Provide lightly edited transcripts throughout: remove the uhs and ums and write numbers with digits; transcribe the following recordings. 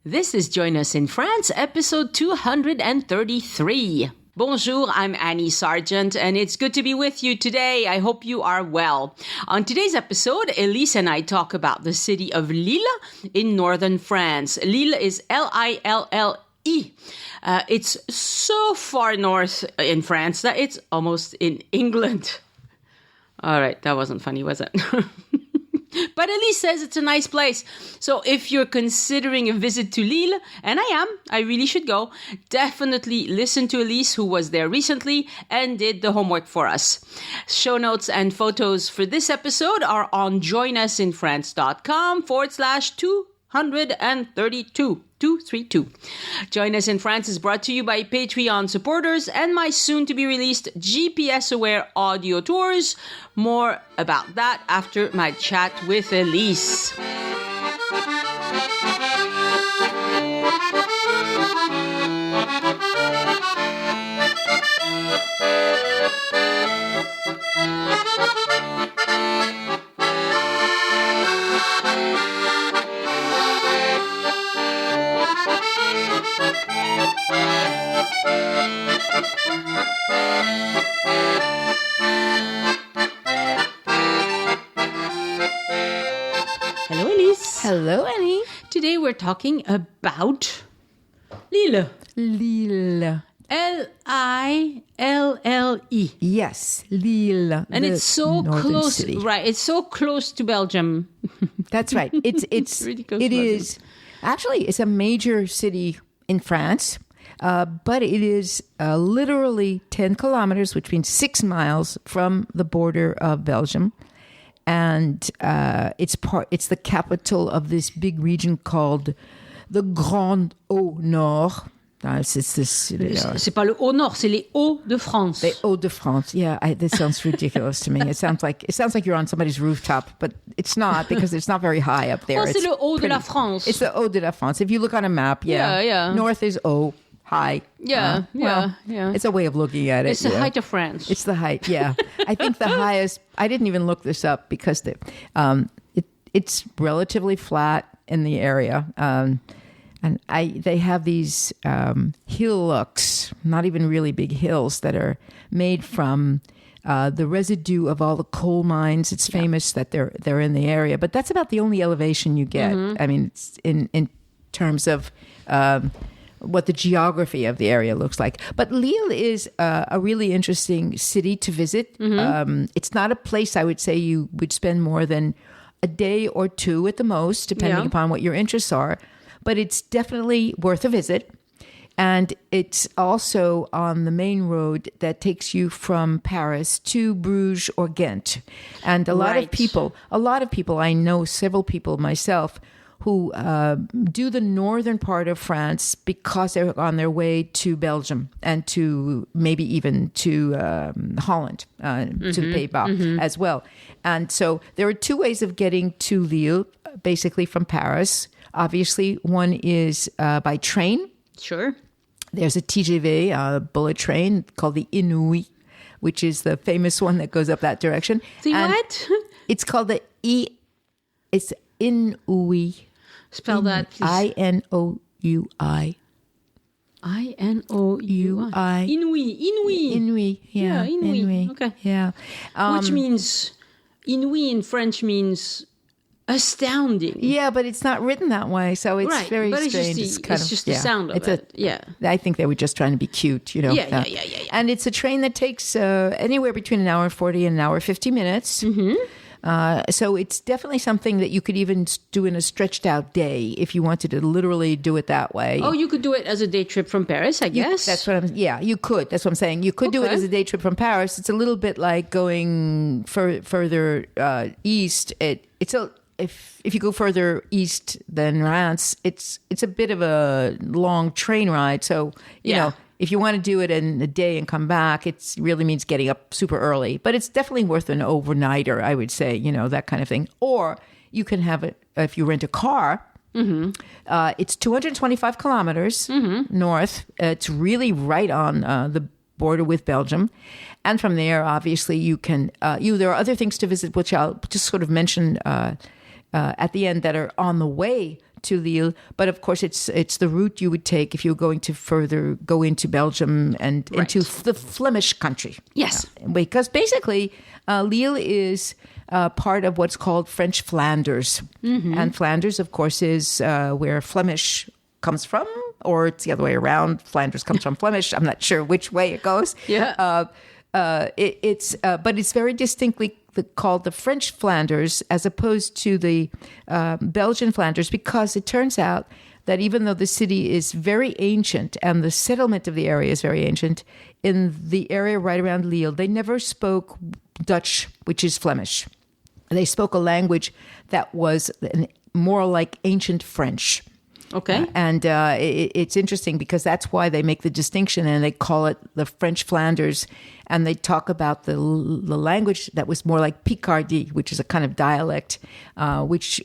This is Join Us in France, episode 233. Bonjour, I'm Annie Sargent, and it's good to be with you today. I hope you are well. On today's episode, Elise and I talk about the city of Lille in northern France. Lille is Lille. It's so far north in France that it's almost in England. All right, that wasn't funny, was it? But Elise says it's a nice place. So if you're considering a visit to Lille, and I really should go, definitely listen to Elise, who was there recently and did the homework for us. Show notes and photos for this episode are on joinusinfrance.com/232. 232. Join Us in France is brought to you by Patreon supporters and my soon-to-be-released GPS-aware audio tours. More about that after my chat with Elise. Hello, Elise. Hello, Annie. Today we're talking about Lille. Lille. Lille. Yes, Lille. And it's so close, city. right? It's so close to Belgium. That's right. It's really close it to Belgium. is actually it's a major city in France, but it is literally 10 kilometers, which means 6 miles from the border of Belgium. And it's the capital of this big region called the Grand Haut-Nord. C'est pas le Haut-Nord, c'est les Hauts-de-France. The Hauts-de-France. Yeah, this sounds ridiculous to me. It sounds like you're on somebody's rooftop, but it's not because it's not very high up there. Oh, c'est le Haut de la France. It's the Haut de la France. If you look on a map, Yeah. North is Haut, high. Yeah. It's a way of looking at it. It's the height of France. It's the height, yeah. I think the highest, I didn't even look this up because it's relatively flat in the area. And they have these hillocks, not even really big hills, that are made from the residue of all the coal mines. It's famous that they're in the area, but that's about the only elevation you get. Mm-hmm. I mean, it's in terms of what the geography of the area looks like. But Lille is a really interesting city to visit. Mm-hmm. It's not a place I would say you would spend more than a day or two at the most, depending upon what your interests are. But it's definitely worth a visit. And it's also on the main road that takes you from Paris to Bruges or Ghent. And a lot of people, I know several people myself, who do the northern part of France because they're on their way to Belgium and to maybe even to Holland, to the Pays-Bas as well. And so there are two ways of getting to Lille, basically from Paris. Obviously, one is by train. Sure. There's a TGV, a bullet train called the Inouï, which is the famous one that goes up that direction. The what? It's called the it's Inouï. Spell that, please. Inouï. Inouï. Inouï. Yeah. Inouï. Okay. Yeah. Which means, Inouï in French means astounding. Yeah, but it's not written that way, so it's very but strange. It's just the sound of it. Yeah. I think they were just trying to be cute, you know. Yeah. And it's a train that takes anywhere between an hour and 40 and an hour 50 minutes. Mm-hmm. So it's definitely something that you could even do in a stretched out day if you wanted to literally do it that way. Oh, you could do it as a day trip from Paris, I guess. You could. That's what I'm saying. You could do it as a day trip from Paris. It's a little bit like going further east. If you go further east than Reims, it's a bit of a long train ride. So, you know, if you want to do it in a day and come back, it really means getting up super early. But it's definitely worth an overnighter, I would say, you know, that kind of thing. Or you can have it if you rent a car. Mm-hmm. It's 225 kilometers north. It's really right on the border with Belgium. And from there, obviously, you can, there are other things to visit, which I'll just sort of mention at the end that are on the way to Lille, but of course it's the route you would take if you were going to further go into Belgium and into the Flemish country. Yes. Because basically Lille is part of what's called French Flanders. And Flanders, of course, is where Flemish comes from, or it's the other way around. Flanders comes from Flemish. I'm not sure which way it goes. Yeah. But it's very distinctly called the French Flanders as opposed to the Belgian Flanders, because it turns out that even though the city is very ancient and the settlement of the area is very ancient, in the area right around Lille, they never spoke Dutch, which is Flemish. They spoke a language that was more like ancient French. Okay. And it's interesting because that's why they make the distinction, and they call it the French Flanders. And they talk about the language that was more like Picardy, which is a kind of dialect, which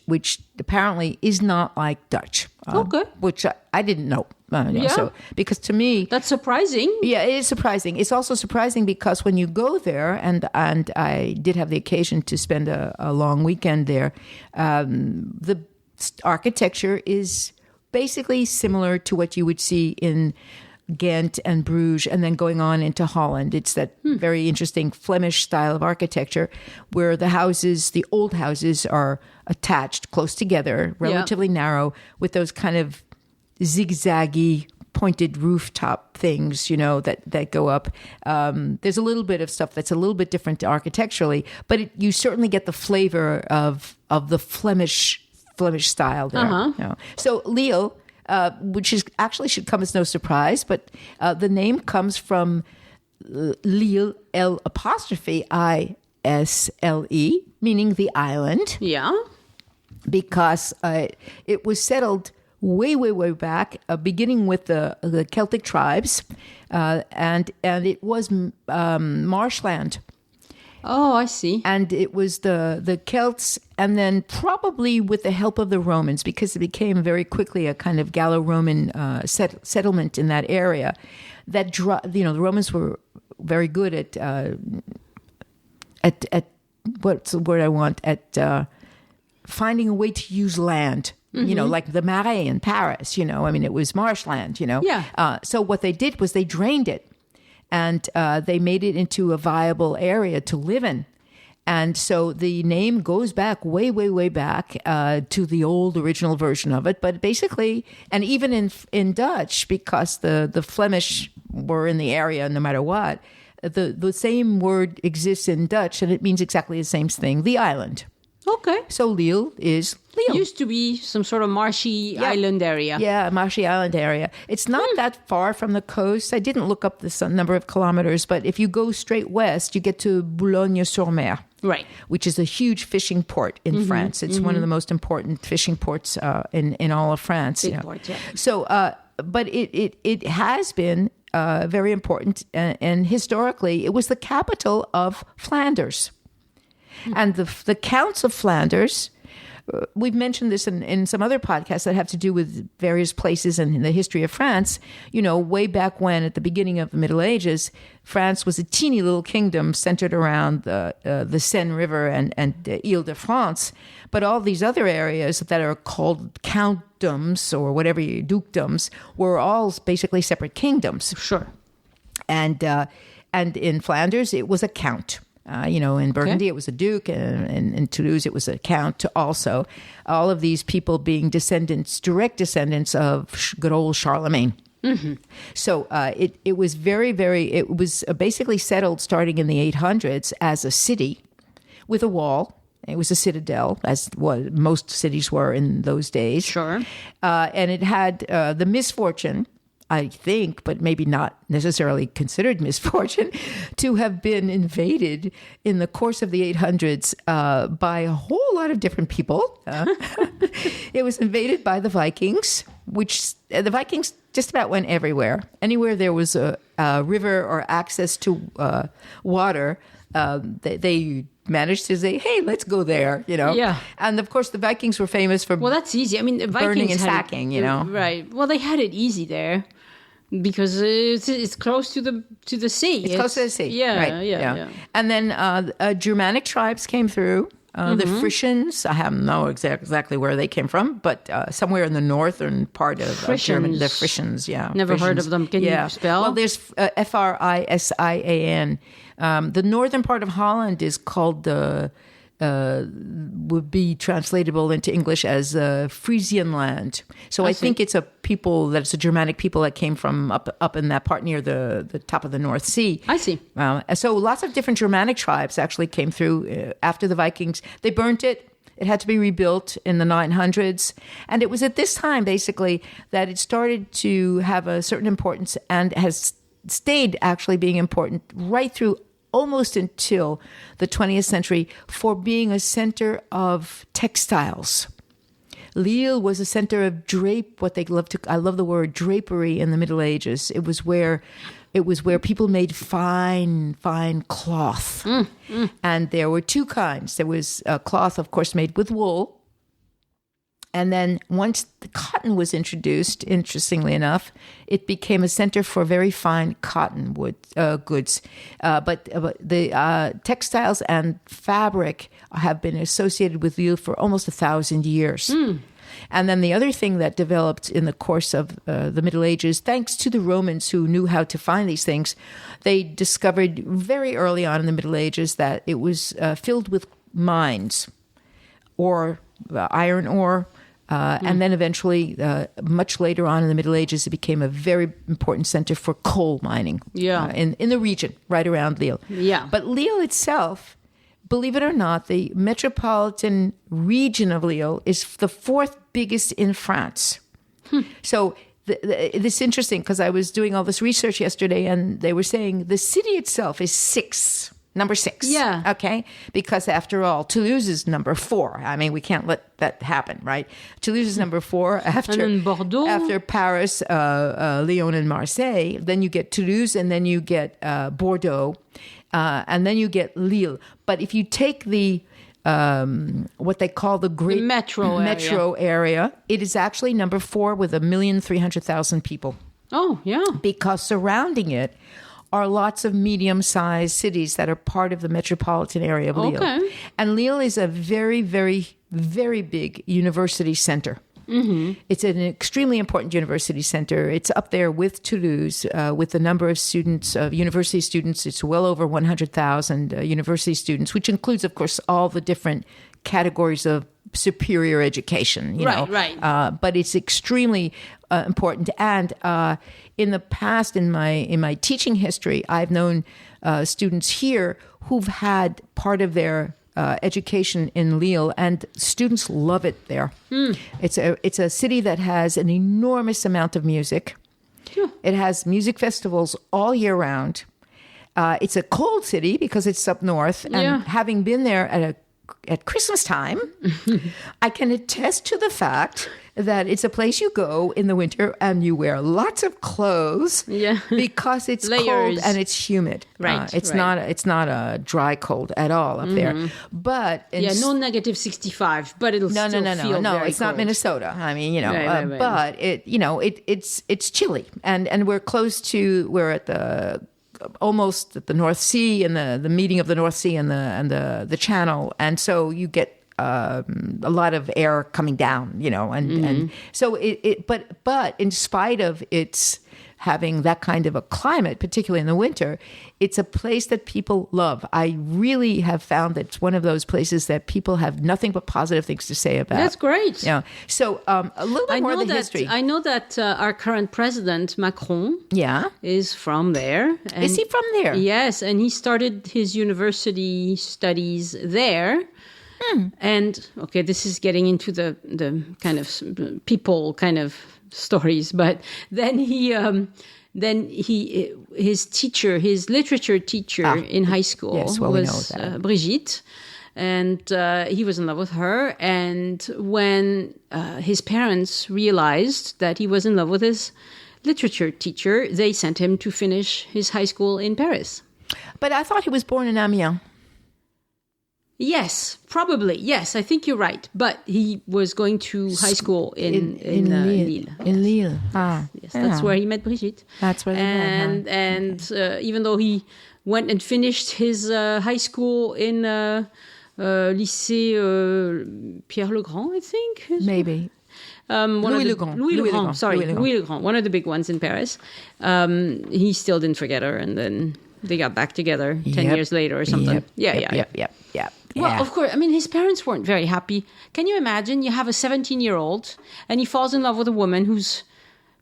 apparently is not like Dutch. Okay. Which I didn't know. So, because to me, that's surprising. Yeah, it is surprising. It's also surprising because when you go there, and I did have the occasion to spend a long weekend there, the architecture is basically similar to what you would see in Ghent and Bruges, and then going on into Holland. It's that very interesting Flemish style of architecture where the houses, the old houses, are attached close together, relatively narrow, with those kind of zigzaggy pointed rooftop things, that go up. There's a little bit of stuff that's a little bit different architecturally, but you certainly get the flavor of the Flemish style there. So Lille, which is actually should come as no surprise, but the name comes from Lille, L'Isle, meaning the island. Yeah. Because it was settled way, way, way back, beginning with the Celtic tribes, and it was marshland. Oh, I see. And it was the Celts, and then probably with the help of the Romans, because it became very quickly a kind of Gallo-Roman settlement in that area. That the Romans were very good at what's the word I want, at finding a way to use land. Like the Marais in Paris. It was marshland. Yeah. So what they did was they drained it. And they made it into a viable area to live in. And so the name goes back way, way, way back to the old original version of it. But basically, and even in Dutch, because the Flemish were in the area no matter what, the same word exists in Dutch, and it means exactly the same thing, the island. Okay. So Lille is Lille. Used to be some sort of marshy island area. Yeah, a marshy island area. It's not that far from the coast. I didn't look up the number of kilometers, but if you go straight west, you get to Boulogne-sur-Mer. Right. Which is a huge fishing port in France. It's one of the most important fishing ports in all of France. Big port, yeah. So, but it has been very important, and historically, it was the capital of Flanders. And the Counts of Flanders, we've mentioned this in some other podcasts that have to do with various places and in the history of France. Way back when, at the beginning of the Middle Ages, France was a teeny little kingdom centered around the Seine River and Ile-de-France. But all these other areas that are called countdoms or whatever, dukedoms, were all basically separate kingdoms. Sure. And in Flanders, it was a count. In Burgundy, it was a duke, and in Toulouse, it was a count also. All of these people being direct descendants of good old Charlemagne. Mm-hmm. So it was it was basically settled starting in the 800s as a city with a wall. It was a citadel, as what most cities were in those days. Sure. And it had the misfortune, I think, but maybe not necessarily considered misfortune, to have been invaded in the course of the 800s by a whole lot of different people. It was invaded by the Vikings, which the Vikings just about went everywhere. Anywhere there was a river or access to water, they managed to say, hey, let's go there, Yeah. And of course, the Vikings were famous for that's easy. I mean, the Vikings burning and sacking, Right. Well, they had it easy there because it's close to the sea. It's close to the sea. Yeah, right. yeah. And then Germanic tribes came through The Frisians, I have no exactly where they came from, but somewhere in the northern part of Germany. The Frisians, yeah. Never Frisians. heard of them. Can you spell? Well, there's Frisian. The northern part of Holland is called would be translatable into English as Frisian land. So I think it's a Germanic people that came from up in that part near the top of the North Sea. I see. So lots of different Germanic tribes actually came through after the Vikings. They burnt it. It had to be rebuilt in the 900s. And it was at this time, basically, that it started to have a certain importance and has stayed actually being important right through almost until the 20th century for being a center of textiles. Lille was a center of I love the word drapery in the Middle Ages. It was where people made fine cloth. And there were two kinds. There was cloth, of course, made with wool. And then once the cotton was introduced, interestingly enough, it became a center for very fine cotton goods. But the textiles and fabric have been associated with Lille for almost 1,000 years. And then the other thing that developed in the course of the Middle Ages, thanks to the Romans who knew how to find these things, they discovered very early on in the Middle Ages that it was filled with mines, or iron ore. And then eventually, much later on in the Middle Ages, it became a very important center for coal mining in the region, right around Lille. Yeah. But Lille itself, believe it or not, the metropolitan region of Lille is the fourth biggest in France. So it's interesting because I was doing all this research yesterday, and they were saying the city itself is number 6. Yeah. Okay. Because after all, Toulouse is number 4. I mean, we can't let that happen, right? Toulouse is number 4 and Bordeaux. After Paris, Lyon, and Marseille. Then you get Toulouse, and then you get Bordeaux, and then you get Lille. But if you take the what they call the Great Metro area, it is actually number 4 with 1,300,000 people. Oh, yeah. Because surrounding it are lots of medium-sized cities that are part of the metropolitan area of Lille. Okay. And Lille is a very, very, very big university center. It's an extremely important university center. It's up there with Toulouse, with the number of students, university students. It's well over 100,000 university students, which includes, of course, all the different categories of superior education. You know? But it's extremely important. And in the past, in my teaching history, I've known students here who've had part of their education in Lille, and students love it there. It's a city that has an enormous amount of music. It has music festivals all year round. It's a cold city because it's up north, and having been there at Christmas time, I can attest to the fact that it's a place you go in the winter and you wear lots of clothes because it's cold and it's humid. It's not a dry cold at all up there. But no negative 65, but it'll still feel very it's cold. not Minnesota. I mean, but it's chilly, and we're at almost at the North Sea, and the meeting of the North Sea and the Channel, and so you get a lot of air coming down, and so but in spite of its having that kind of a climate, particularly in the winter, it's a place that people love. I really have found that it's one of those places that people have nothing but positive things to say about. That's great. Yeah. So a little bit more of the history. I know that our current president, Macron, is from there. Is he from there? Yes, and he started his university studies there. And okay, this is getting into the kind of people kind of stories, but then his literature teacher in high school was Brigitte, and he was in love with her. And when his parents realized that he was in love with his literature teacher, they sent him to finish his high school in Paris. But I thought he was born in Amiens. Yes, probably. Yes, I think you're right. But he was going to high school in Lille. In Lille. Yes, that's where he met Brigitte. That's where they met. And even though he went and finished his high school in Lycée Pierre Le Grand, I think. Maybe. Louis Le Grand. Louis Le Grand. Sorry, Louis Le Grand. One of the big ones in Paris. He still didn't forget her, and then they got back together 10 years later or something. Yep. Well, of course. I mean, his parents weren't very happy. Can you imagine? You have a 17-year-old, and he falls in love with a woman who's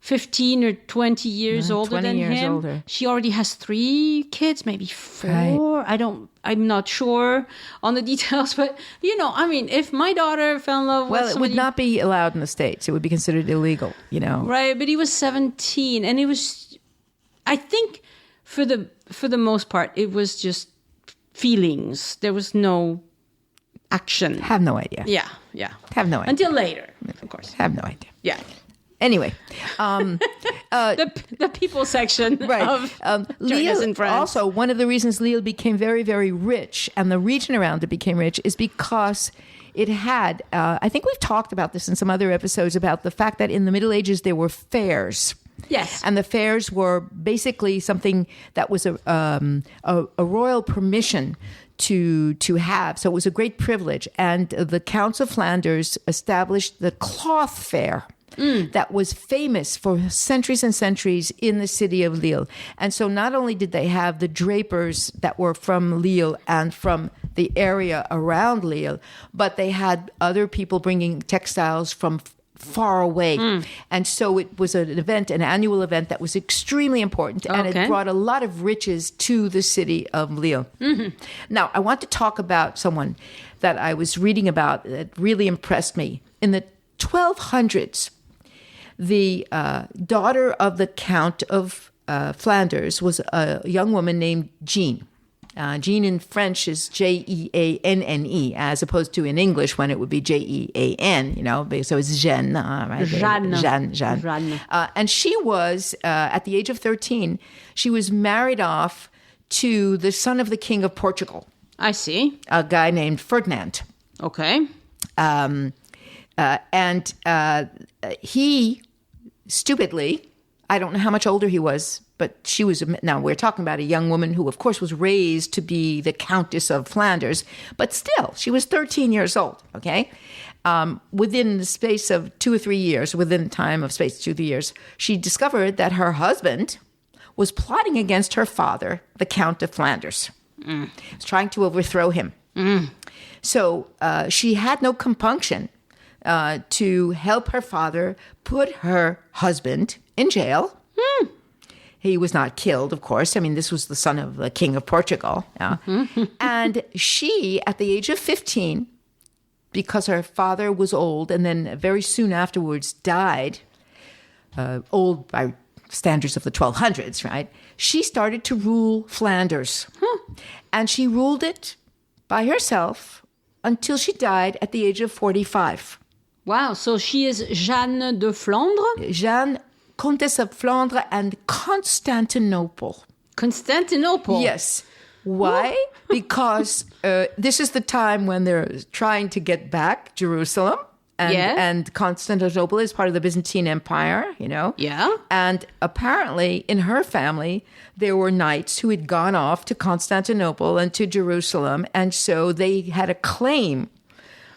15 or 20 years older 20 than years him. older. She already has 3 kids, maybe 4. Right. I'm not sure on the details, but I mean, if my daughter fell in love with Well, it would not be allowed in the States. It would be considered illegal, Right, but he was 17, and it was, I think, for the most part, it was just feelings. There was no action. Have no idea. Yeah. Have no idea. Until later, of course. Have no idea. Yeah. Anyway, the people section of journalists in France. Also, one of the reasons Lille became very, very rich, and the region around it became rich, is because it had, I think we've talked about this in some other episodes, about the fact that in the Middle Ages there were fairs. Yes. And the fairs were basically something that was a royal permission to have. So it was a great privilege. And the Counts of Flanders established the cloth fair. That was famous for centuries and centuries in the city of Lille. And so not only did they have the drapers that were from Lille and from the area around Lille, but they had other people bringing textiles from far away. And so it was an annual event that was extremely important, and it brought a lot of riches to the city of Lille. Now, I want to talk about someone that I was reading about that really impressed me. In the 1200s, the daughter of the Count of Flanders was a young woman named Jeanne. Jeanne in French is Jeanne, as opposed to in English when it would be Jean, so it's Jeanne, right? Jeanne. And she was, at the age of 13, she was married off to the son of the King of Portugal. I see. A guy named Ferdinand. Okay. And he, stupidly, I don't know how much older he was, but she was, now we're talking about a young woman who, of course, was raised to be the Countess of Flanders, but still, she was 13 years old, okay? Within the space of 2 or 3 years, within the time of space 2 or 3 years, she discovered that her husband was plotting against her father, the Count of Flanders. Was trying to overthrow him. So she had no compunction to help her father put her husband in jail. He was not killed, of course. I mean, this was the son of the King of Portugal. And she, at the age of 15, because her father was old and then very soon afterwards died, old by standards of the 1200s, right? She started to rule Flanders. And she ruled it by herself until she died at the age of 45. Wow, so she is Jeanne de Flandre? Jeanne, Countess of Flandre and Constantinople. Constantinople? Yes. Why? Because this is the time when they're trying to get back Jerusalem. And Constantinople is part of the Byzantine Empire, Yeah. And apparently in her family, there were knights who had gone off to Constantinople and to Jerusalem. And so they had a claim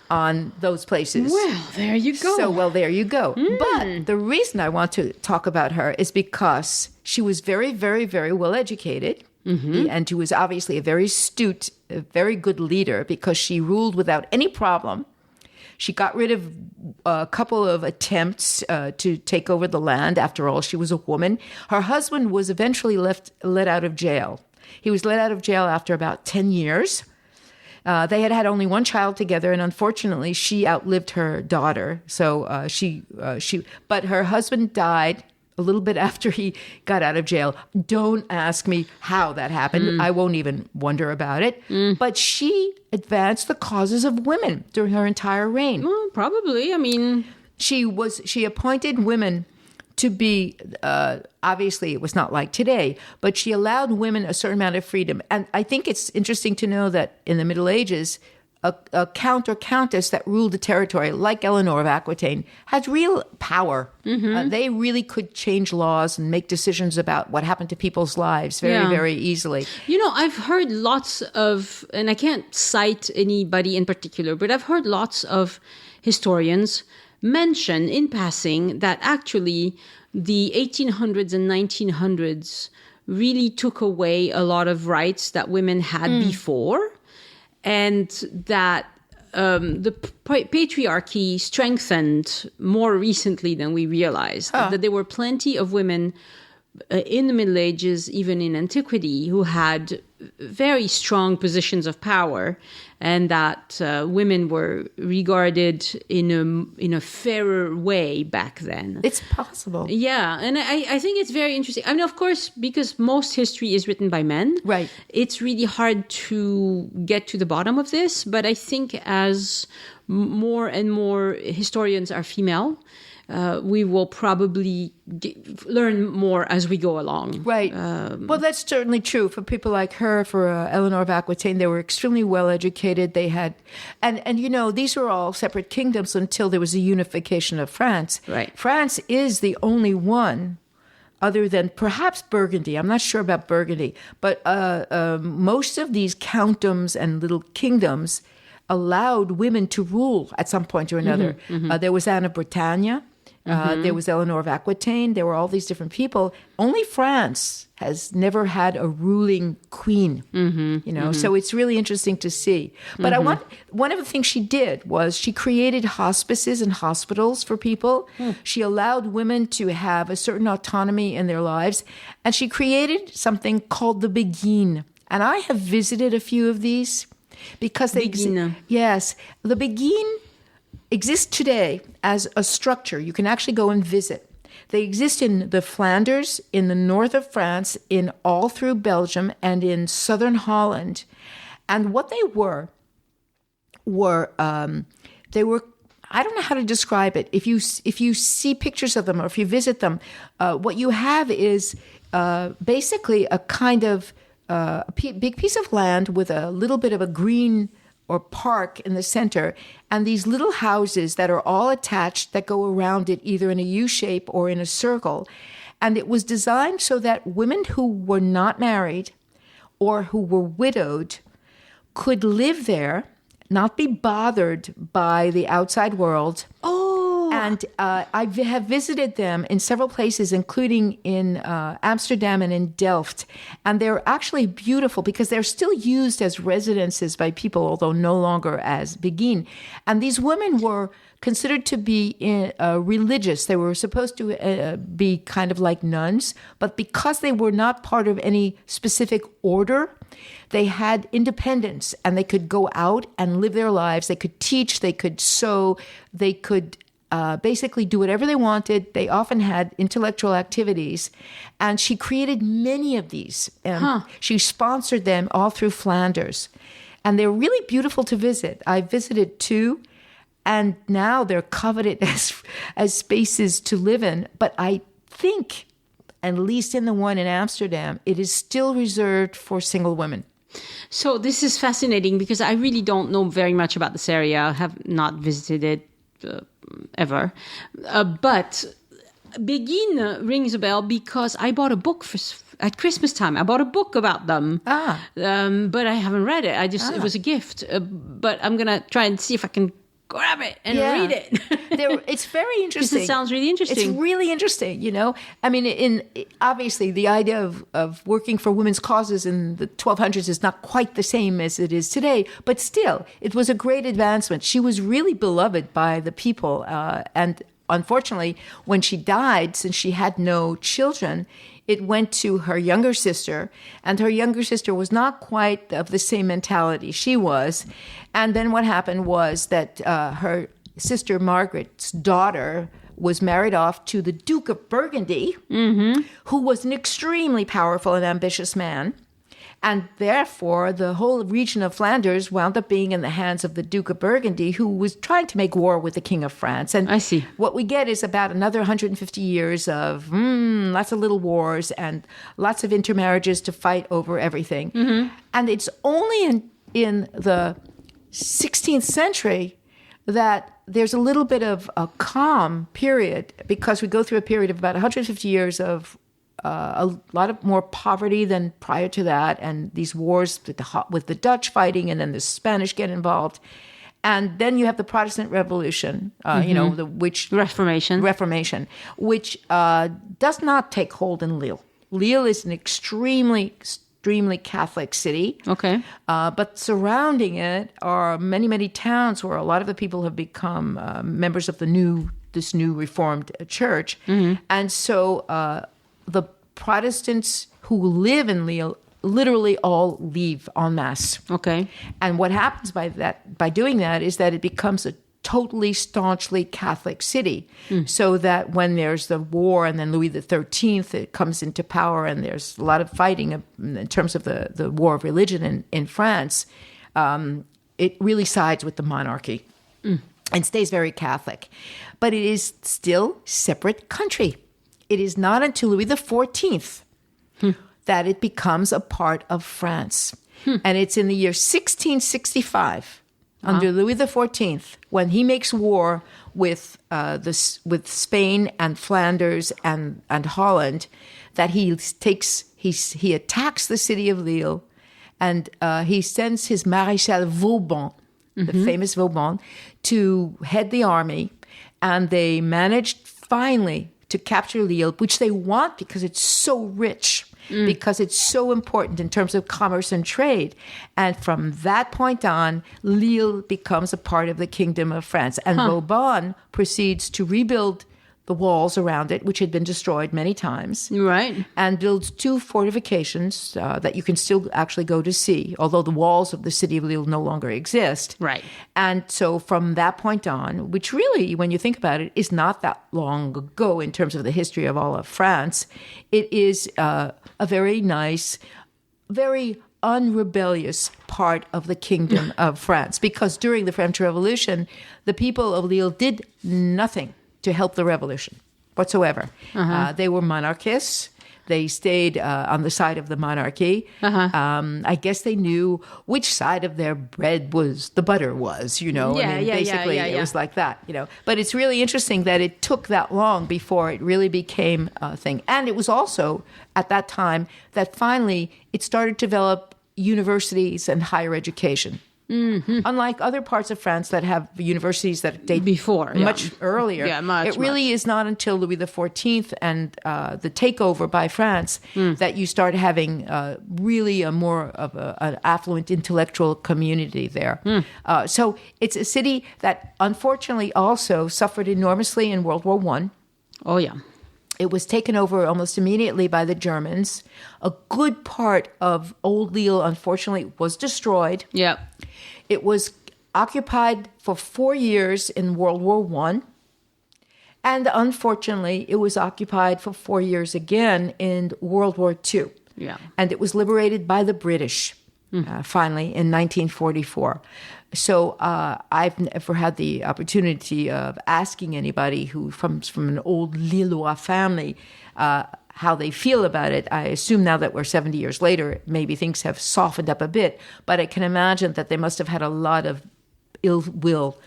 on those places. Well, there you go. There you go. But the reason I want to talk about her is because she was very, very, very well educated. And she was obviously a very astute, a very good leader because she ruled without any problem. She got rid of a couple of attempts to take over the land. After all, she was a woman. Her husband was eventually let out of jail. He was let out of jail after about 10 years. They had only one child together, and unfortunately, she outlived her daughter. So but her husband died a little bit after he got out of jail. Don't ask me how that happened. I won't even wonder about it. But she advanced the causes of women during her entire reign. Well, probably. I mean, she appointed women to be, obviously it was not like today, but she allowed women a certain amount of freedom. And I think it's interesting to know that in the Middle Ages, a count or countess that ruled the territory, like Eleanor of Aquitaine, had real power. They really could change laws and make decisions about what happened to people's lives very easily. I've heard lots of, and I can't cite anybody in particular, but I've heard lots of historians mention in passing that actually the 1800s and 1900s really took away a lot of rights that women had before. And that the patriarchy strengthened more recently than we realized. That there were plenty of women in the Middle Ages, even in antiquity, who had very strong positions of power, and that women were regarded in a fairer way back then. It's possible. Yeah, and I think it's very interesting. I mean, of course, because most history is written by men, right? It's really hard to get to the bottom of this, but I think as more and more historians are female, we will probably learn more as we go along. Right. Well, that's certainly true for people like her, for Eleanor of Aquitaine. They were extremely well educated. They had, and these were all separate kingdoms until there was a unification of France. Right. France is the only one, other than perhaps Burgundy. I'm not sure about Burgundy, but most of these countdoms and little kingdoms allowed women to rule at some point or another. There was Anne of Bretagne. There was Eleanor of Aquitaine. There were all these different people. Only France has never had a ruling queen, so it's really interesting to see. But one of the things she did was she created hospices and hospitals for people. She allowed women to have a certain autonomy in their lives. And she created something called the Béguines. And I have visited a few of these because they Béguines. Yes. The Béguines exist today as a structure. You can actually go and visit. They exist in the Flanders, in the north of France, in all through Belgium, and in southern Holland. And what they were I don't know how to describe it. If you see pictures of them or if you visit them, what you have is basically a kind of big piece of land with a little bit of a green or park in the center, and these little houses that are all attached that go around it either in a U shape or in a circle. And it was designed so that women who were not married or who were widowed could live there, not be bothered by the outside world. And I have visited them in several places, including in Amsterdam and in Delft. And they're actually beautiful because they're still used as residences by people, although no longer as Béguines. And these women were considered to be religious. They were supposed to be kind of like nuns. But because they were not part of any specific order, they had independence and they could go out and live their lives. They could teach, they could sew, they could basically do whatever they wanted. They often had intellectual activities. And she created many of these. And she sponsored them all through Flanders. And they're really beautiful to visit. I visited two, and now they're coveted as spaces to live in. But I think, at least in the one in Amsterdam, it is still reserved for single women. So this is fascinating because I really don't know very much about this area. I have not visited it ever. But Béguines rings a bell because I bought a book at Christmas time. I bought a book about them. But I haven't read it. It was a gift. But I'm going to try and see if I can grab it and read it. It's very interesting. It sounds really interesting. It's really interesting, I mean, obviously the idea of working for women's causes in the 1200s is not quite the same as it is today, but still, it was a great advancement. She was really beloved by the people, and unfortunately, when she died, since she had no children, it went to her younger sister, and her younger sister was not quite of the same mentality she was. And then what happened was that her sister Margaret's daughter was married off to the Duke of Burgundy, who was an extremely powerful and ambitious man. And therefore, the whole region of Flanders wound up being in the hands of the Duke of Burgundy, who was trying to make war with the King of France. And I see. What we get is about another 150 years of lots of little wars and lots of intermarriages to fight over everything. And it's only in the 16th century that there's a little bit of a calm period because we go through a period of about 150 years of a lot of more poverty than prior to that, and these wars with the Dutch fighting, and then the Spanish get involved. And then you have the Protestant Revolution, Reformation, which does not take hold in Lille. Lille is an extremely Catholic city. Okay. But surrounding it are many, many towns where a lot of the people have become members of this new Reformed church. Mm-hmm. And so the Protestants who live in Lille literally all leave en masse. Okay. And what happens by doing that is that it becomes a totally staunchly Catholic city. So that when there's the war and then Louis XIII it comes into power and there's a lot of fighting in terms of the war of religion in France, it really sides with the monarchy and stays very Catholic. But it is still separate country. It is not until Louis XIV that it becomes a part of France. And it's in the year 1665, under Louis XIV, when he makes war with Spain and Flanders and Holland, that he attacks the city of Lille, and he sends his Maréchal Vauban, the famous Vauban, to head the army, and they managed finally to capture Lille, which they want because it's so rich, because it's so important in terms of commerce and trade. And from that point on, Lille becomes a part of the Kingdom of France. And Vauban proceeds to rebuild the walls around it, which had been destroyed many times. Right. And builds 2 fortifications that you can still actually go to see, although the walls of the city of Lille no longer exist. Right. And so from that point on, which really, when you think about it, is not that long ago in terms of the history of all of France, it is a very nice, very unrebellious part of the Kingdom of France. Because during the French Revolution, the people of Lille did nothing to help the revolution whatsoever. They were monarchists. They stayed on the side of the monarchy. I guess they knew which side of their bread the butter was, basically it was like that, But it's really interesting that it took that long before it really became a thing. And it was also at that time that finally it started to develop universities and higher education. Unlike other parts of France that have universities that date much earlier, it really is not until Louis XIV and the takeover by France that you start having really a more of an affluent intellectual community there. So it's a city that unfortunately also suffered enormously in World War I. Oh, yeah. It was taken over almost immediately by the Germans. A good part of Old Lille, unfortunately, was destroyed. Yeah. It was occupied for 4 years in World War I. And unfortunately, it was occupied for 4 years again in World War II. Yeah. And it was liberated by the British, finally, in 1944. So I've never had the opportunity of asking anybody who comes from an old Lillois family how they feel about it. I assume now that we're 70 years later, maybe things have softened up a bit, but I can imagine that they must have had a lot of ill will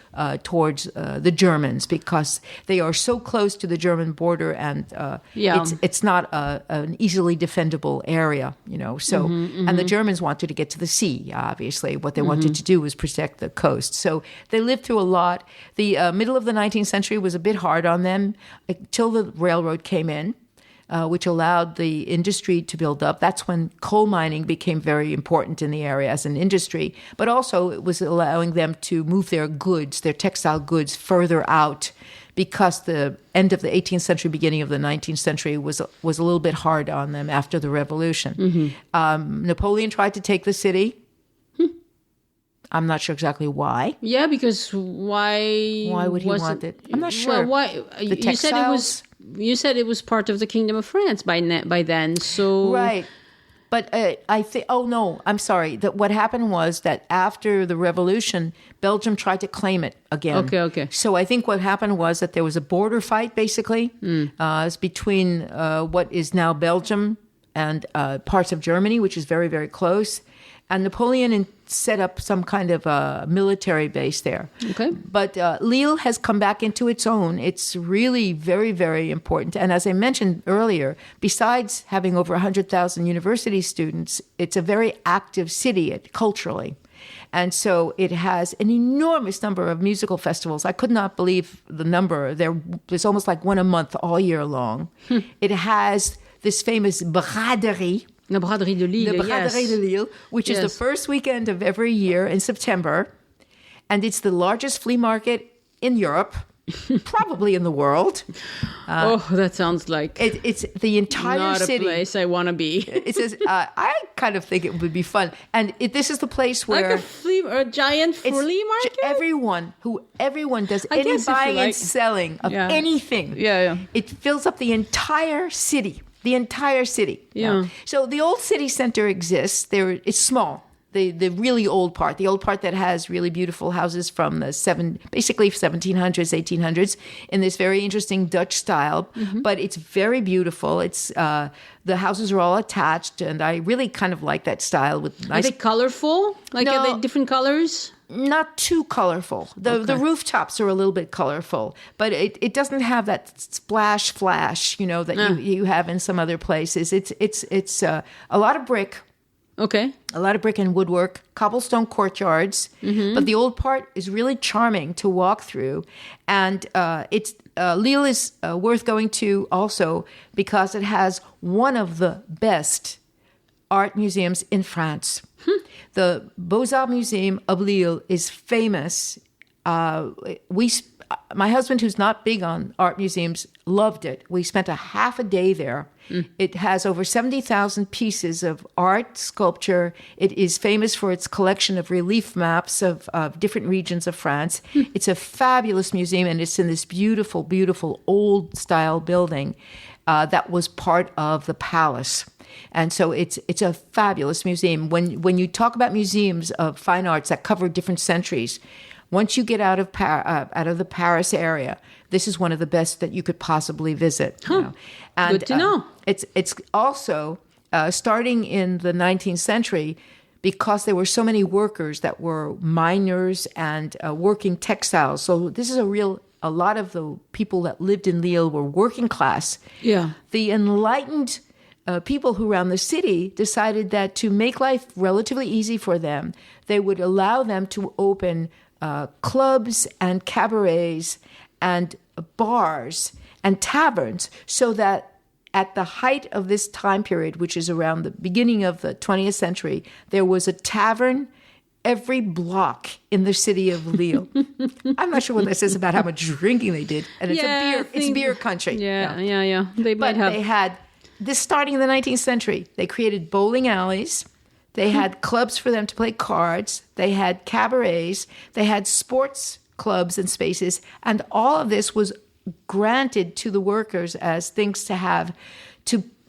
towards the Germans because they are so close to the German border, and it's not an easily defendable area, So, and the Germans wanted to get to the sea. Obviously, what they wanted to do was protect the coast. So they lived through a lot. The middle of the 19th century was a bit hard on them until the railroad came in. Which allowed the industry to build up. That's when coal mining became very important in the area as an industry. But also it was allowing them to move their goods, their textile goods, further out because the end of the 18th century, beginning of the 19th century was a little bit hard on them after the revolution. Napoleon tried to take the city. I'm not sure exactly why. Yeah, because why? Why would he want it? I'm not sure. Well, why? The textiles? You said it was part of the Kingdom of France by then. So right. But I think. Oh no, I'm sorry. That what happened was that after the revolution, Belgium tried to claim it again. Okay. So I think what happened was that there was a border fight, basically, between what is now Belgium and parts of Germany, which is very, very close. And Napoleon set up some kind of a military base there. Okay. But Lille has come back into its own. It's really very, very important. And as I mentioned earlier, besides having over 100,000 university students, it's a very active city culturally. And so it has an enormous number of musical festivals. I could not believe the number. There's almost like one a month all year long. It has this famous braderie. La Braderie de Lille, The Braderie de Lille, which is the first weekend of every year in September. And it's the largest flea market in Europe, probably in the world. That sounds like it's the entire not city. a place I want to be. It says, I kind of think it would be fun. And this is the place where... a giant flea market? Everyone does any buying and selling of anything. Yeah. It fills up the entire city. The entire city. Yeah. So the old city center exists. It's small. The really old part, that has really beautiful houses from basically 1700s, 1800s, in this very interesting Dutch style. Mm-hmm. But it's very beautiful. It's the houses are all attached, and I really kind of like that style with nice. Are they colorful? Are they different colors? Not too colorful. The rooftops are a little bit colorful, but it doesn't have that splash flash, that you have in some other places. It's a lot of brick. Okay. A lot of brick and woodwork, cobblestone courtyards. Mm-hmm. But the old part is really charming to walk through. And Lille is worth going to also because it has one of the best art museums in France. The Beaux-Arts Museum of Lille is famous. My husband, who's not big on art museums, loved it. We spent a half a day there. It has over 70,000 pieces of art, sculpture. It is famous for its collection of relief maps of different regions of France. It's a fabulous museum, and it's in this beautiful, beautiful old-style building that was part of the palace. And so it's a fabulous museum. When you talk about museums of fine arts that cover different centuries, once you get out of the Paris area, this is one of the best that you could possibly visit. And, good to know. It's also starting in the 19th century, because there were so many workers that were miners and working textiles. So this is a lot of the people that lived in Lille were working class. Yeah. The enlightened people who ran the city decided that to make life relatively easy for them, they would allow them to open clubs and cabarets and bars and taverns, so that at the height of this time period, which is around the beginning of the 20th century, there was a tavern every block in the city of Lille. I'm not sure what that says about how much drinking they did. And it's beer country. Yeah. They had this starting in the 19th century. They created bowling alleys. They had clubs for them to play cards. They had cabarets. They had sports clubs and spaces. And all of this was granted to the workers as things to have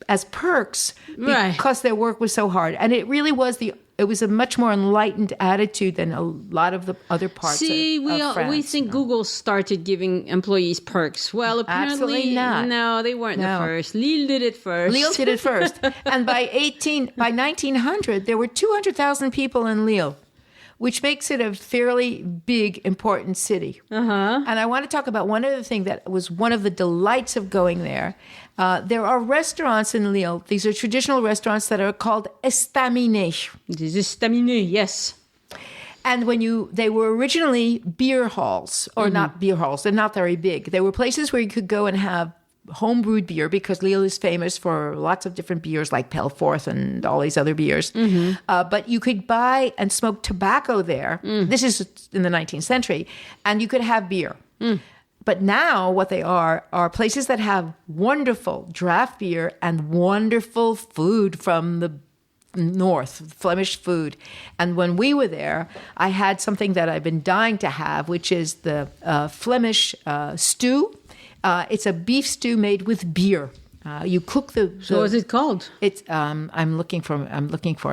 as perks because their work was so hard. And it really was it was a much more enlightened attitude than a lot of the other parts of France. We think Google started giving employees perks. Well, apparently absolutely not. No, they weren't the first. Lille did it first. And by 1900, there were 200,000 people in Lille, which makes it a fairly big, important city. Uh-huh. And I want to talk about one other thing that was one of the delights of going there. There are restaurants in Lille. These are traditional restaurants that are called Estaminets. Des Estaminets, yes. And they were originally beer halls, or not beer halls. They're not very big. They were places where you could go and have homebrewed beer, because Lille is famous for lots of different beers like Pelforth and all these other beers. Mm-hmm. But you could buy and smoke tobacco there. This is in the 19th century. And you could have beer. But now what they are places that have wonderful draft beer and wonderful food from the north, Flemish food. And when we were there, I had something that I've been dying to have, which is the Flemish stew. It's a beef stew made with beer. You cook the. So what's it called? It's. I'm looking for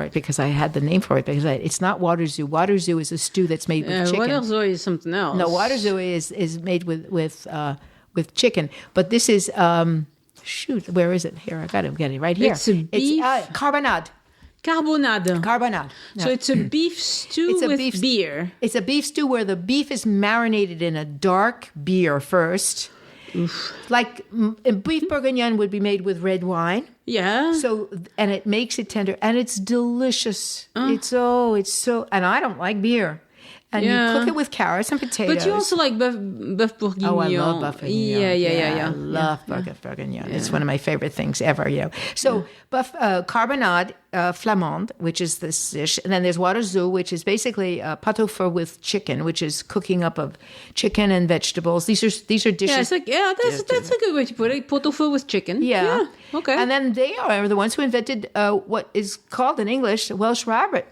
it because I had the name for it, because it's not Waterzooi. Waterzooi is a stew that's made with chicken. Waterzooi is something else. No, Waterzooi is made with chicken. But this is where is it? Here, I got to get it right here. It's a beef. It's carbonade. Carbonade. Carbonade. So it's a beef stew with beer. It's a beef stew where the beef is marinated in a dark beer first. Oof. Like beef bourguignon would be made with red wine. Yeah. So, and it makes it tender and it's delicious. It's so, and I don't like beer. And you cook it with carrots and potatoes. But you also like bœuf bourguignon. Oh, I love bœuf bourguignon. Yeah. I love bœuf bourguignon. It's one of my favorite things ever, So, carbonade flamande, which is this dish. And then there's Waterzooi, which is basically pot-au-feu with chicken, which is cooking up of chicken and vegetables. These are dishes. Yeah, that's a good way to put it. Pot-au-feu with chicken. Yeah. Okay. And then they are the ones who invented what is called in English Welsh rabbit.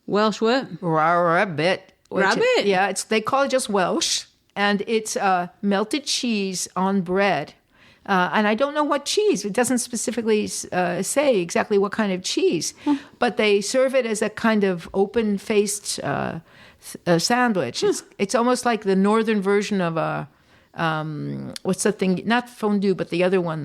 Welsh what? Rabbit. Rabbit? Yeah, they call it just Welsh. And it's melted cheese on bread. And I don't know what cheese. It doesn't specifically say exactly what kind of cheese. But they serve it as a kind of open-faced sandwich. It's almost like the northern version of a... what's the thing? Not fondue, but the other one,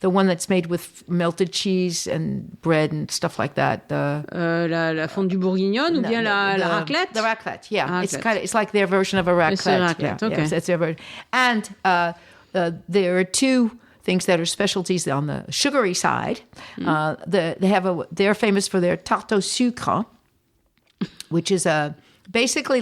the one that's made with melted cheese and bread and stuff like that. La fondue bourguignonne ou bien la raclette? The raclette, yeah. Raclette. It's like their version of a raclette. It's a raclette, okay. Yeah, it's their version. And there are two things that are specialties on the sugary side. They're famous for their tarte au sucre, which is basically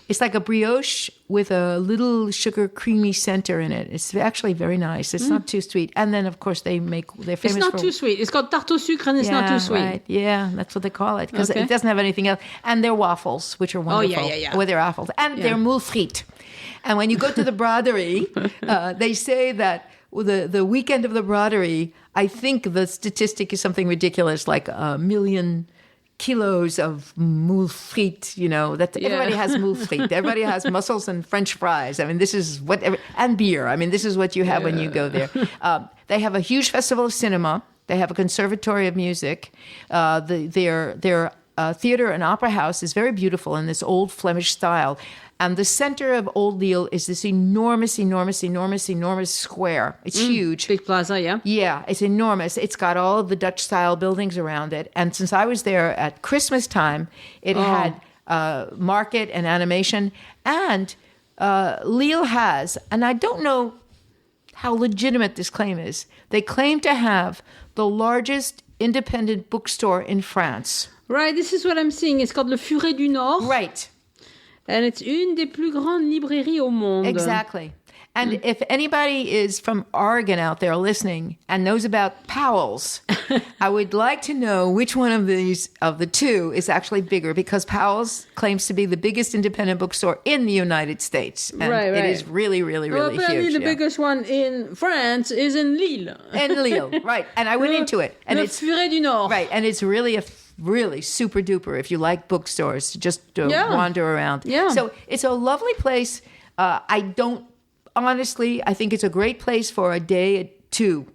it's like a brioche with a little sugar creamy center in it. It's actually very nice. It's not too sweet. And then, of course, they're famous for... It's not too sweet. It's called tarte au sucre and it's not too sweet. Right. Yeah, that's what they call it because it doesn't have anything else. And their waffles, which are wonderful. Oh, yeah. With their waffles. And their Moules-Frites. And when you go to the braderie, they say that the weekend of the braderie, I think the statistic is something ridiculous, like 1 million kilos of Moules-Frites, that everybody has Moules-Frites. Everybody has mussels and French fries. I mean, this is and beer. I mean, this is what you have when you go there. They have a huge festival of cinema. They have a conservatory of music. Their theater and opera house is very beautiful in this old Flemish style. And the center of Old Lille is this enormous square. It's huge. Big plaza, yeah. Yeah, it's enormous. It's got all of the Dutch-style buildings around it. And since I was there at Christmas time, it had market and animation. And Lille has, and I don't know how legitimate this claim is, they claim to have the largest independent bookstore in France. Right, this is what I'm seeing. It's called Le Furet du Nord. Right. And it's une des plus grandes librairies au monde. Exactly. And if anybody is from Oregon out there listening and knows about Powell's, I would like to know which one of the two is actually bigger, because Powell's claims to be the biggest independent bookstore in the United States. And right. It is really, really, really huge. The biggest one in France is in Lille. In Lille, right. And I went into it. And it's Furet du Nord. Right. And it's really really super duper if you like bookstores, just wander around. Yeah. So it's a lovely place. I think it's a great place for a day, two.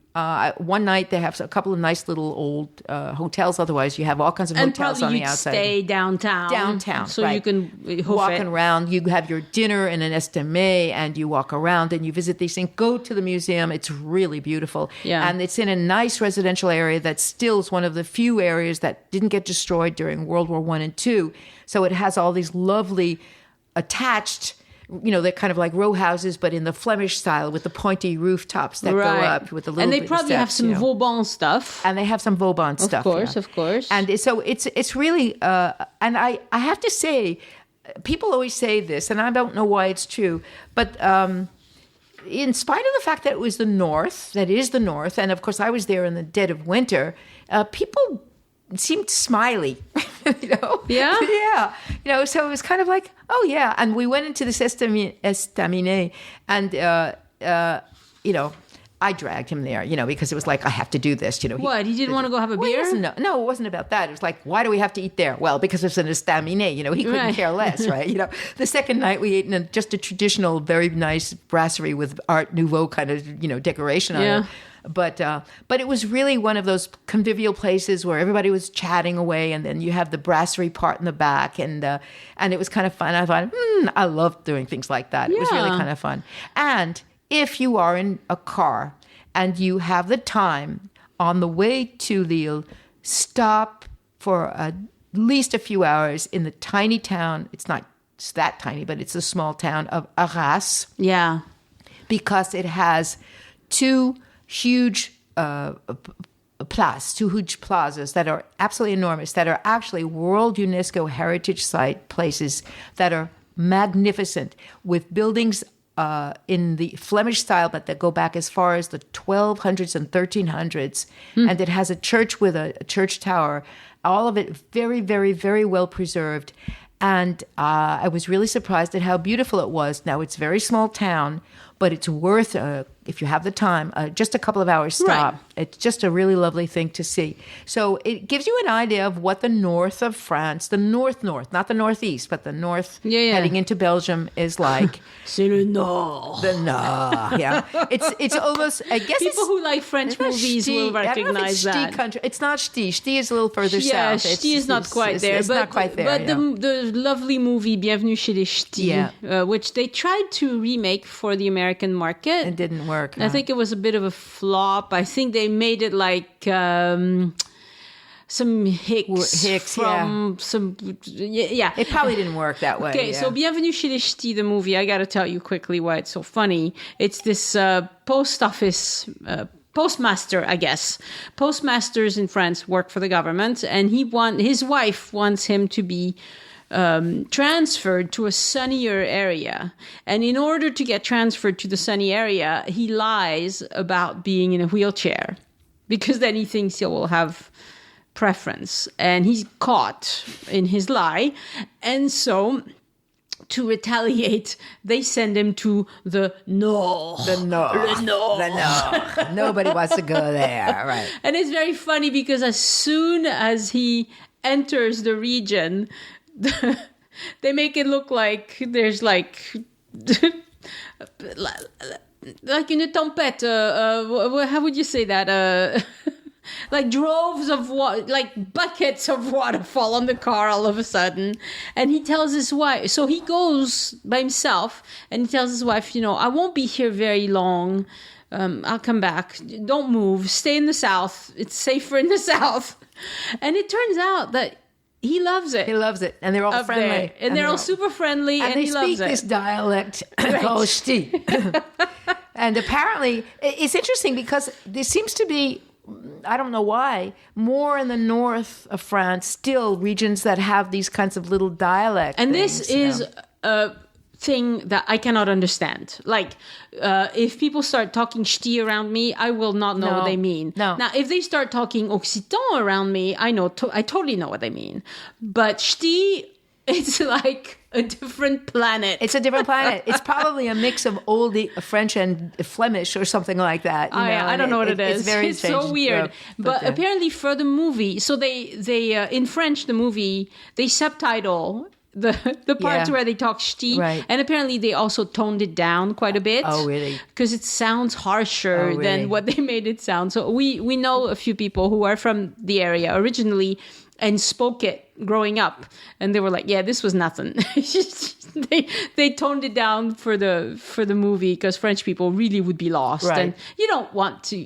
One night they have a couple of nice little old hotels. Otherwise, you have all kinds of hotels on the outside. And stay downtown. Downtown, so right. You can walk around. You have your dinner in an Estaminets, and you walk around and you visit these things. Go to the museum. It's really beautiful. Yeah. And it's in a nice residential area that still is one of the few areas that didn't get destroyed during World War I and II. So it has all these lovely attached... they're kind of like row houses, but in the Flemish style with the pointy rooftops that go up with the little. And they probably have some Vauban stuff. And they have some Vauban stuff. Of course. And so it's really, and I have to say, people always say this, and I don't know why it's true, but in spite of the fact that it is the North, and of course I was there in the dead of winter, people seemed smiley, Yeah? Yeah. So it was kind of like, oh, yeah. And we went into this Estaminets and, I dragged him there, because it was like, I have to do this, What? He didn't want to go have a beer? No, it wasn't about that. It was like, why do we have to eat there? Well, because it's an Estaminet, he couldn't care less, right? The second night we ate in just a traditional, very nice brasserie with Art Nouveau kind of, decoration on it. But it was really one of those convivial places where everybody was chatting away, and then you have the brasserie part in the back, and it was kind of fun. I thought, I love doing things like that. It was really kind of fun. And if you are in a car and you have the time, on the way to Lille, stop for at least a few hours in the tiny town. It's not that tiny, but it's a small town of Arras. Yeah. Because it has two huge plazas that are absolutely enormous, that are actually World UNESCO Heritage Site places that are magnificent, with buildings in the Flemish style, but that go back as far as the 1200s and 1300s. And it has a church with a church tower, all of it very, very, very well preserved. And I was really surprised at how beautiful it was. Now, it's a very small town, but it's worth, if you have the time, just a couple of hours stop. Right. It's just a really lovely thing to see. So it gives you an idea of what the north of France, the north, not the northeast, but the north heading into Belgium is like. C'est le Nord. The Nord, yeah. It's almost, I guess people who like French movies will recognize that. Country. It's not Ch'ti. Ch'ti is a little further south. Ch'ti is not quite there. It's not quite there. But the lovely movie Bienvenue chez les Ch'tis, which they tried to remake for the American market. It didn't work. I think it was a bit of a flop. I think they made it like some hicks from some. Yeah. It probably didn't work that way. Okay, so Bienvenue chez les Ch'tis, the movie, I got to tell you quickly why it's so funny. It's this post office postmaster, I guess. Postmasters in France work for the government, and his wife wants him to be transferred to a sunnier area. And in order to get transferred to the sunny area, he lies about being in a wheelchair, because then he thinks he will have preference. And he's caught in his lie. And so, to retaliate, they send him to the Nord. The Nord. Nobody wants to go there, right? And it's very funny because as soon as he enters the region, they make it look like there's like une tempête. How would you say that? Like droves of water, like buckets of water fall on the car all of a sudden. And he tells his wife, so he goes by himself and he tells his wife, I won't be here very long. I'll come back. Don't move. Stay in the south. It's safer in the south. And it turns out that he loves it. He loves it. And they're all friendly. There. And they're all super friendly. And he loves it. And they speak this dialect called Ch'ti. And apparently, it's interesting because there seems to be, I don't know why, more in the north of France, still regions that have these kinds of little dialects. And this is a thing that I cannot understand. Like, if people start talking Ch'ti around me, I will not know what they mean. No. Now, if they start talking Occitan around me, I totally know what they mean. But Ch'ti, it's like a different planet. It's a different planet. It's probably a mix of old French and Flemish or something like that. I don't know what it is. It's so weird. But apparently for the movie, so they in French, the movie, they subtitle the parts where they talk Ch'ti. Right. And apparently they also toned it down quite a bit. Oh, really? Because it sounds harsher than what they made it sound. So we know a few people who are from the area originally and spoke it growing up, and they were like, yeah, this was nothing. they toned it down for the movie because French people really would be lost. Right. And you don't want to,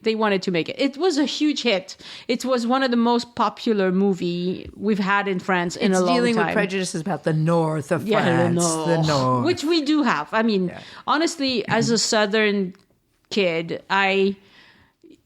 they wanted to make it. It was a huge hit. It was one of the most popular movie we've had in France in a long time. It's dealing with prejudices about the north of France. The north. Which we do have. I mean, honestly, as a Southern kid,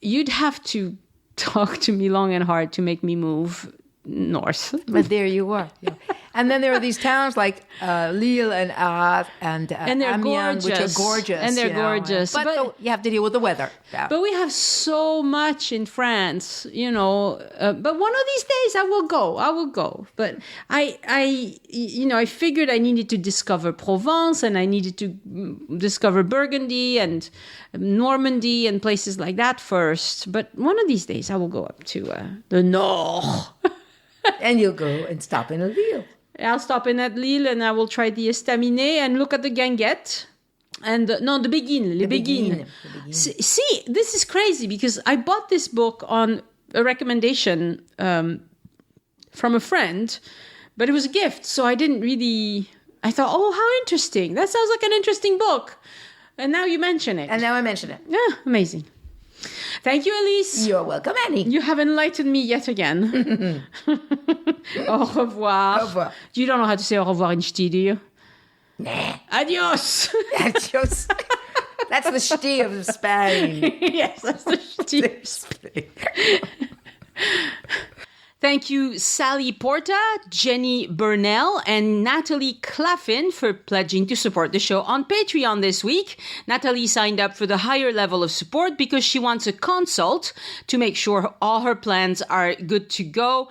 you'd have to talk to me long and hard to make me move north. But there you are. Yeah. And then there are these towns like Lille and Arras and Amiens, which are gorgeous. And they're gorgeous. But you have to deal with the weather. Yeah. But we have so much in France, but one of these days I will go. But I figured I needed to discover Provence, and I needed to discover Burgundy and Normandy and places like that first. But one of these days I will go up to the Nord. And you'll go and stop in Lille. I'll stop in at Lille and I will try the Estaminets and look at the Guinguette. And the Béguines, les Béguines. See, this is crazy because I bought this book on a recommendation from a friend, but it was a gift. So I didn't really, I thought, oh, how interesting. That sounds like an interesting book. And now you mention it. And now I mention it. Yeah, amazing. Thank you, Elise. You're welcome, Annie. You have enlightened me yet again. Au revoir. Au revoir. You don't know how to say au revoir in Ch'ti, do you? Nah. Adios. Adios. That's the Ch'ti of Spain. Yes, that's the Ch'ti of Spain. Thank you, Sally Porta, Jenny Burnell, and Natalie Claffin for pledging to support the show on Patreon this week. Natalie signed up for the higher level of support because she wants a consult to make sure all her plans are good to go.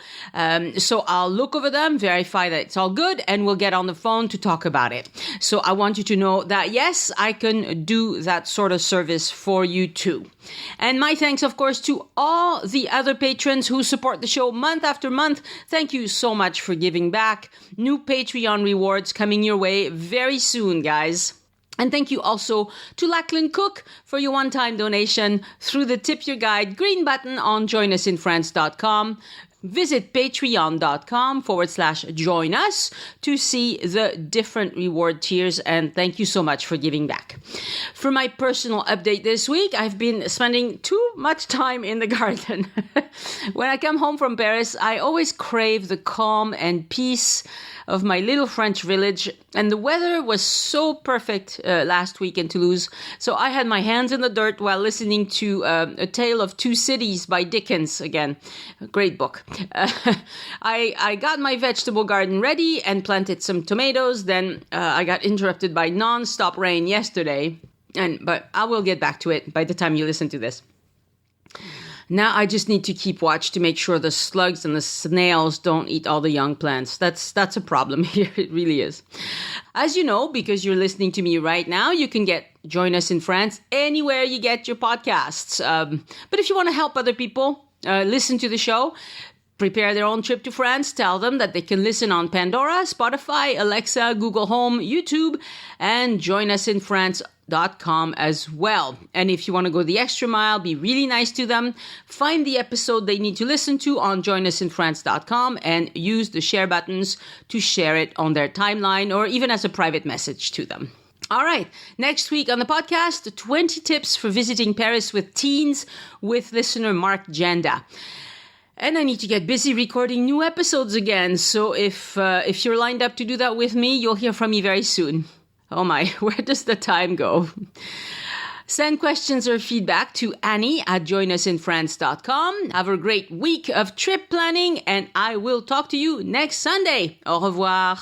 So I'll look over them, verify that it's all good, and we'll get on the phone to talk about it. So I want you to know that, yes, I can do that sort of service for you too. And my thanks, of course, to all the other patrons who support the show month after month. Thank you so much for giving back. New Patreon rewards coming your way very soon, guys. And thank you also to Lachlan Cook for your one-time donation through the Tip Your Guide green button on joinusinfrance.com. Visit patreon.com/join us to see the different reward tiers, and thank you so much for giving back. For my personal update this week, I've been spending too much time in the garden. When I come home from Paris, I always crave the calm and peace of my little French village, and the weather was so perfect last week in Toulouse, so I had my hands in the dirt while listening to A Tale of Two Cities by Dickens again. A great book. I got my vegetable garden ready and planted some tomatoes. Then I got interrupted by non-stop rain yesterday, but I will get back to it by the time you listen to this. Now I just need to keep watch to make sure the slugs and the snails don't eat all the young plants. That's a problem here. It really is. As you know, because you're listening to me right now, you can Join Us in France anywhere you get your podcasts. But if you want to help other people listen to the show, prepare their own trip to France, tell them that they can listen on Pandora, Spotify, Alexa, Google Home, YouTube, and joinusinfrance.com as well. And if you want to go the extra mile, be really nice to them, find the episode they need to listen to on joinusinfrance.com and use the share buttons to share it on their timeline or even as a private message to them. All right, next week on the podcast, 20 tips for visiting Paris with teens with listener Mark Janda. And I need to get busy recording new episodes again. So if you're lined up to do that with me, you'll hear from me very soon. Oh my, where does the time go? Send questions or feedback to Annie@joinusinfrance.com. Have a great week of trip planning, and I will talk to you next Sunday. Au revoir.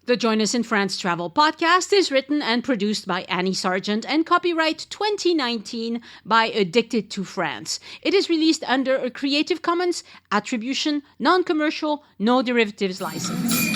The Join Us in France Travel Podcast is written and produced by Annie Sargent and copyright 2019 by Addicted to France. It is released under a Creative Commons Attribution, Non-Commercial, No Derivatives license.